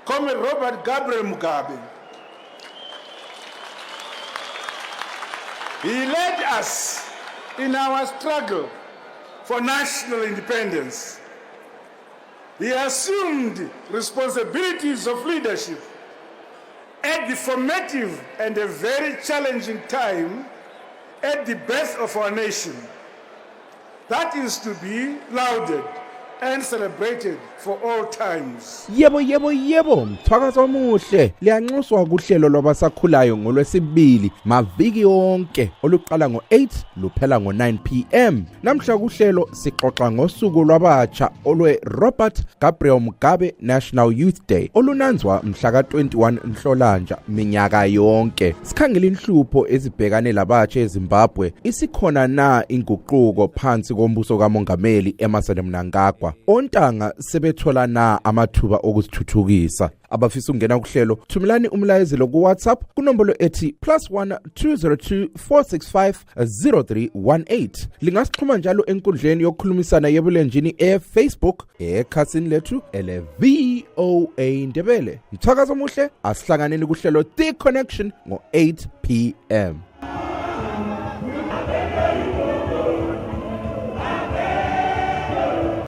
Comrade Robert Gabriel Mugabe. He led us in our struggle for national independence. He assumed responsibilities of leadership at the formative and a very challenging time at the birth of our nation. That is to be lauded and celebrated for all times. Yebo, mthakazo omuhle liyanxuswa kuhlelo lwabasakhulayo ngolwesibili maviki yonke oluqala ngo8 luphela ngo9 PM. Namhla kuhlelo sixoxa ngosuku lwabatsha olwe Robert Gabriel Mugabe National Youth Day olunanzwa mhla ka21 Nhlolanja minyaka yonke. Sikhangela inhlupho ezibhekane labatsha eZimbabwe, isikhona na inguquko phansi kombuso kaMongameli Emmerson Mnangagwa. Ontanga sebethola na amathuba okuzithuthukisa. Abafisa ungena kuhlelo thumelani umlayezelo ku WhatsApp kunombolo ethi +1 202 465 0318. Lingasixhuma njalo enkundleni yokukhulumisana yebulenjini eFacebook ekhasini lethu ele VOA Ndebele. Mthakazo omuhle asihlanganeni kuhlelo The Connection ngo8 PM.